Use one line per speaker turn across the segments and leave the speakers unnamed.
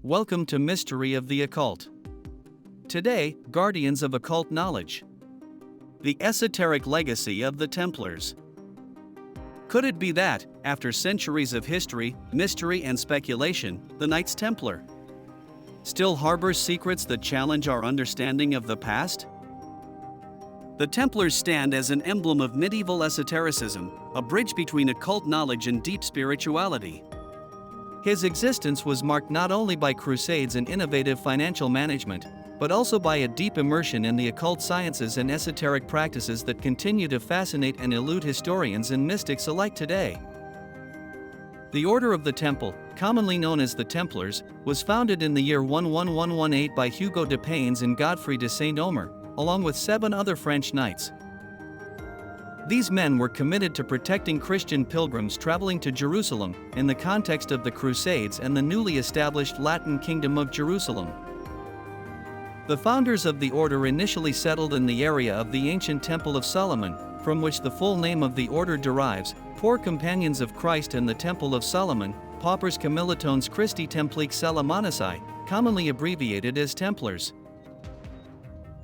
Welcome to Mystery of the Occult. Today, Guardians of Occult Knowledge. The Esoteric Legacy of the Templars. Could it be that, after centuries of history, mystery and speculation, the Knights Templar still harbors secrets that challenge our understanding of the past? The Templars stand as an emblem of medieval esotericism, a bridge between occult knowledge and deep spirituality. His existence was marked not only by crusades and innovative financial management, but also by a deep immersion in the occult sciences and esoteric practices that continue to fascinate and elude historians and mystics alike today. The Order of the Temple, commonly known as the Templars, was founded in the year 11118 by Hugo de Payens and Godfrey de Saint-Omer, along with 7 other French knights. These men were committed to protecting Christian pilgrims traveling to Jerusalem in the context of the Crusades and the newly established Latin Kingdom of Jerusalem. The founders of the order initially settled in the area of the ancient Temple of Solomon, from which the full name of the order derives, Poor Companions of Christ and the Temple of Solomon, Paupers Camilitones Christi Templique Salomonisai, commonly abbreviated as Templars.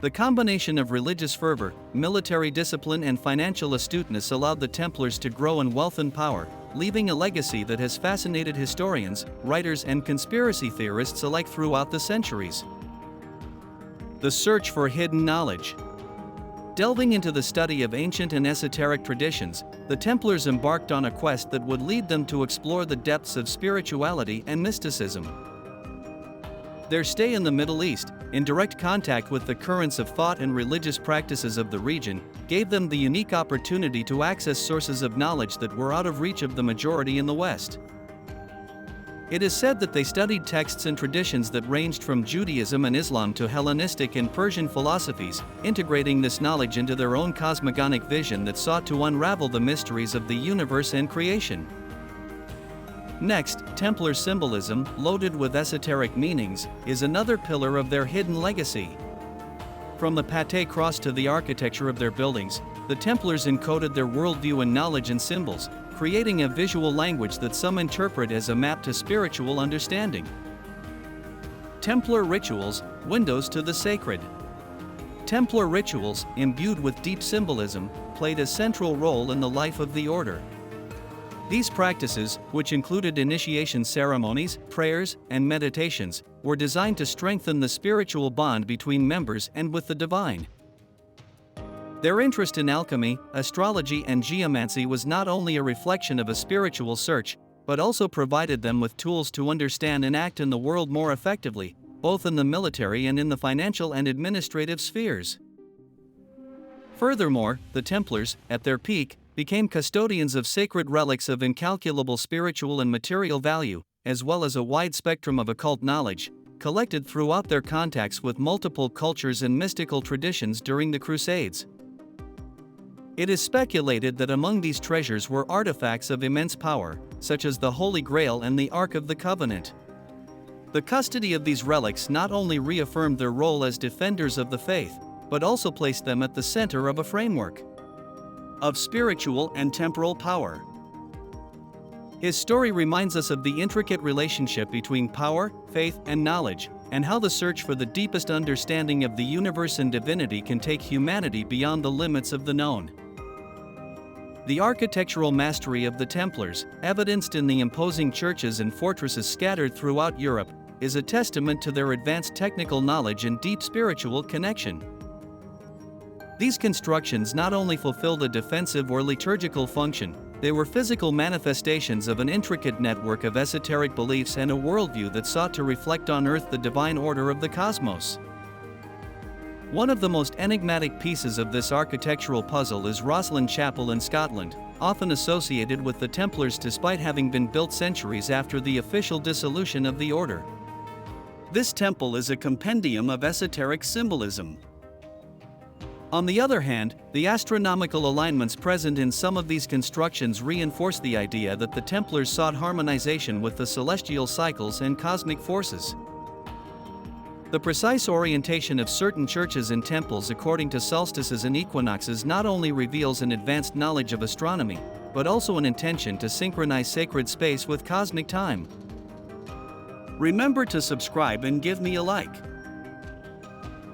The combination of religious fervor, military discipline and financial astuteness allowed the Templars to grow in wealth and power, leaving a legacy that has fascinated historians, writers and conspiracy theorists alike throughout the centuries. The search for hidden knowledge. Delving into the study of ancient and esoteric traditions, the Templars embarked on a quest that would lead them to explore the depths of spirituality and mysticism. Their stay in the Middle East, in direct contact with the currents of thought and religious practices of the region, gave them the unique opportunity to access sources of knowledge that were out of reach of the majority in the West. It is said that they studied texts and traditions that ranged from Judaism and Islam to Hellenistic and Persian philosophies, integrating this knowledge into their own cosmogonic vision that sought to unravel the mysteries of the universe and creation. Next, Templar symbolism, loaded with esoteric meanings, is another pillar of their hidden legacy. From the Pate cross to the architecture of their buildings, the Templars encoded their worldview in knowledge and symbols, creating a visual language that some interpret as a map to spiritual understanding. Templar rituals, windows to the sacred. Templar rituals, imbued with deep symbolism, played a central role in the life of the order. These practices, which included initiation ceremonies, prayers, and meditations, were designed to strengthen the spiritual bond between members and with the divine. Their interest in alchemy, astrology, and geomancy was not only a reflection of a spiritual search, but also provided them with tools to understand and act in the world more effectively, both in the military and in the financial and administrative spheres. Furthermore, the Templars, at their peak, became custodians of sacred relics of incalculable spiritual and material value, as well as a wide spectrum of occult knowledge, collected throughout their contacts with multiple cultures and mystical traditions during the Crusades. It is speculated that among these treasures were artifacts of immense power, such as the Holy Grail and the Ark of the Covenant. The custody of these relics not only reaffirmed their role as defenders of the faith, but also placed them at the center of a framework of spiritual and temporal power. His story reminds us of the intricate relationship between power, faith, and knowledge, and how the search for the deepest understanding of the universe and divinity can take humanity beyond the limits of the known. The architectural mastery of the Templars, evidenced in the imposing churches and fortresses scattered throughout Europe, is a testament to their advanced technical knowledge and deep spiritual connection. These constructions not only fulfilled a defensive or liturgical function, they were physical manifestations of an intricate network of esoteric beliefs and a worldview that sought to reflect on Earth the divine order of the cosmos. One of the most enigmatic pieces of this architectural puzzle is Rosslyn Chapel in Scotland, often associated with the Templars despite having been built centuries after the official dissolution of the order. This temple is a compendium of esoteric symbolism. On the other hand, the astronomical alignments present in some of these constructions reinforce the idea that the Templars sought harmonization with the celestial cycles and cosmic forces. The precise orientation of certain churches and temples according to solstices and equinoxes not only reveals an advanced knowledge of astronomy, but also an intention to synchronize sacred space with cosmic time. Remember to subscribe and give me a like.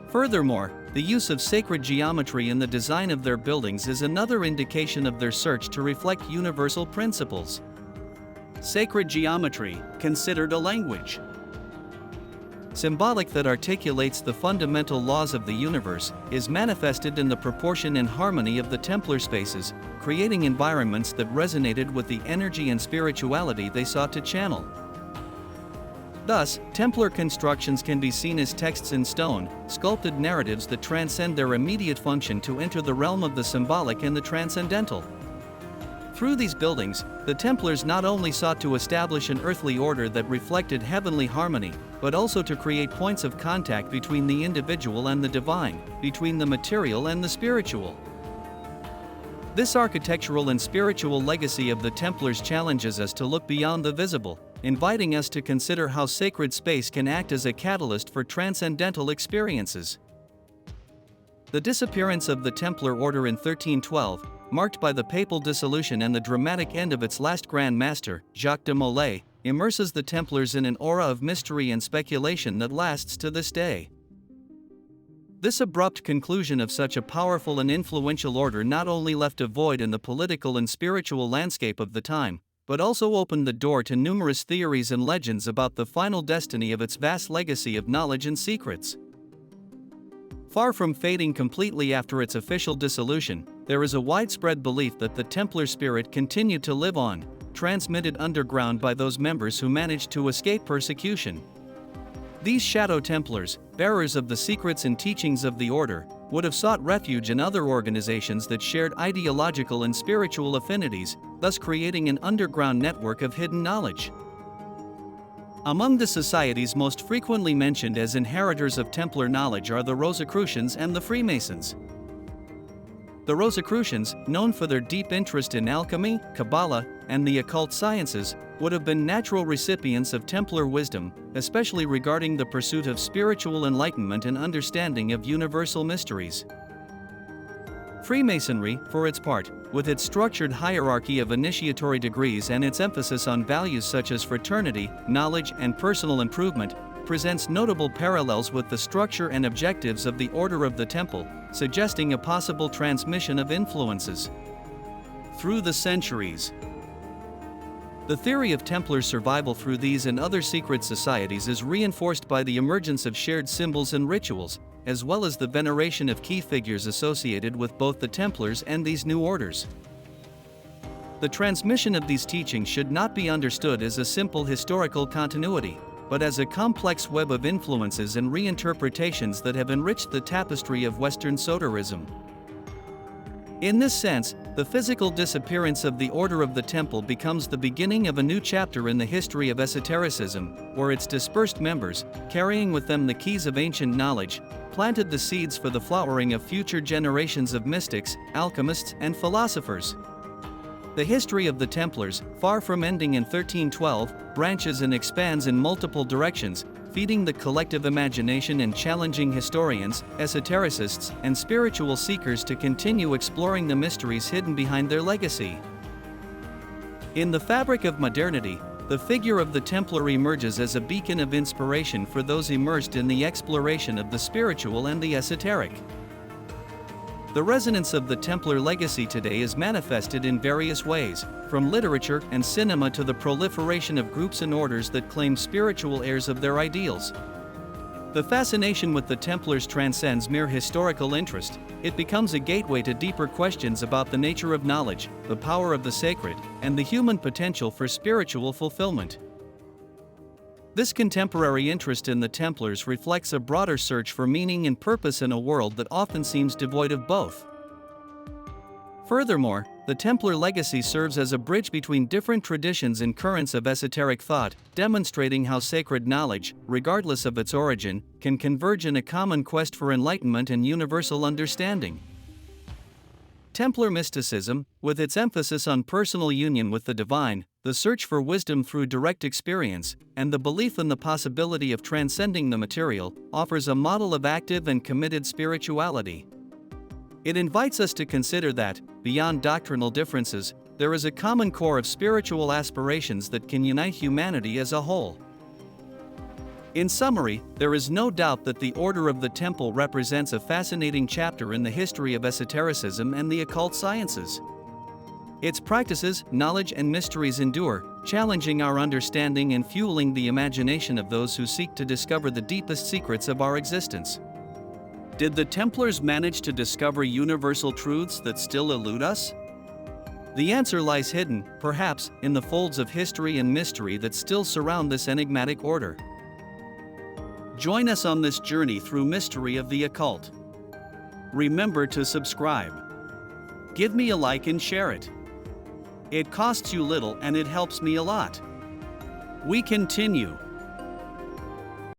Furthermore, the use of sacred geometry in the design of their buildings is another indication of their search to reflect universal principles. Sacred geometry, considered a language. Symbolic that articulates the fundamental laws of the universe, is manifested in the proportion and harmony of the Templar spaces, creating environments that resonated with the energy and spirituality they sought to channel. Thus, Templar constructions can be seen as texts in stone, sculpted narratives that transcend their immediate function to enter the realm of the symbolic and the transcendental. Through these buildings, the Templars not only sought to establish an earthly order that reflected heavenly harmony, but also to create points of contact between the individual and the divine, between the material and the spiritual. This architectural and spiritual legacy of the Templars challenges us to look beyond the visible, inviting us to consider how sacred space can act as a catalyst for transcendental experiences. The disappearance of the Templar Order in 1312, marked by the papal dissolution and the dramatic end of its last Grand Master, Jacques de Molay, immerses the Templars in an aura of mystery and speculation that lasts to this day. This abrupt conclusion of such a powerful and influential order not only left a void in the political and spiritual landscape of the time, but also opened the door to numerous theories and legends about the final destiny of its vast legacy of knowledge and secrets. Far from fading completely after its official dissolution, there is a widespread belief that the Templar spirit continued to live on, transmitted underground by those members who managed to escape persecution. These Shadow Templars, bearers of the secrets and teachings of the order, would have sought refuge in other organizations that shared ideological and spiritual affinities, thus creating an underground network of hidden knowledge. Among the societies most frequently mentioned as inheritors of Templar knowledge are the Rosicrucians and the Freemasons. The Rosicrucians, known for their deep interest in alchemy, Kabbalah, and the occult sciences, would have been natural recipients of Templar wisdom, especially regarding the pursuit of spiritual enlightenment and understanding of universal mysteries. Freemasonry, for its part, with its structured hierarchy of initiatory degrees and its emphasis on values such as fraternity, knowledge, and personal improvement, presents notable parallels with the structure and objectives of the Order of the Temple, suggesting a possible transmission of influences through the centuries. The theory of Templar survival through these and other secret societies is reinforced by the emergence of shared symbols and rituals, as well as the veneration of key figures associated with both the Templars and these new orders. The transmission of these teachings should not be understood as a simple historical continuity, but as a complex web of influences and reinterpretations that have enriched the tapestry of Western Esotericism. In this sense, the physical disappearance of the Order of the Temple becomes the beginning of a new chapter in the history of esotericism, where its dispersed members, carrying with them the keys of ancient knowledge, planted the seeds for the flowering of future generations of mystics, alchemists, and philosophers. The history of the Templars, far from ending in 1312, branches and expands in multiple directions, feeding the collective imagination and challenging historians, esotericists, and spiritual seekers to continue exploring the mysteries hidden behind their legacy. In the fabric of modernity, the figure of the Templar emerges as a beacon of inspiration for those immersed in the exploration of the spiritual and the esoteric. The resonance of the Templar legacy today is manifested in various ways, from literature and cinema to the proliferation of groups and orders that claim spiritual heirs of their ideals. The fascination with the Templars transcends mere historical interest. It becomes a gateway to deeper questions about the nature of knowledge, the power of the sacred, and the human potential for spiritual fulfillment. This contemporary interest in the Templars reflects a broader search for meaning and purpose in a world that often seems devoid of both. Furthermore, the Templar legacy serves as a bridge between different traditions and currents of esoteric thought, demonstrating how sacred knowledge, regardless of its origin, can converge in a common quest for enlightenment and universal understanding. Templar mysticism, with its emphasis on personal union with the divine, the search for wisdom through direct experience, and the belief in the possibility of transcending the material, offers a model of active and committed spirituality. It invites us to consider that, beyond doctrinal differences, there is a common core of spiritual aspirations that can unite humanity as a whole. In summary, there is no doubt that the Order of the Temple represents a fascinating chapter in the history of esotericism and the occult sciences. Its practices, knowledge, and mysteries endure, challenging our understanding and fueling the imagination of those who seek to discover the deepest secrets of our existence. Did the Templars manage to discover universal truths that still elude us? The answer lies hidden, perhaps, in the folds of history and mystery that still surround this enigmatic order. Join us on this journey through mystery of the occult. Remember to subscribe. Give me a like and share it. It costs you little and it helps me a lot. We continue.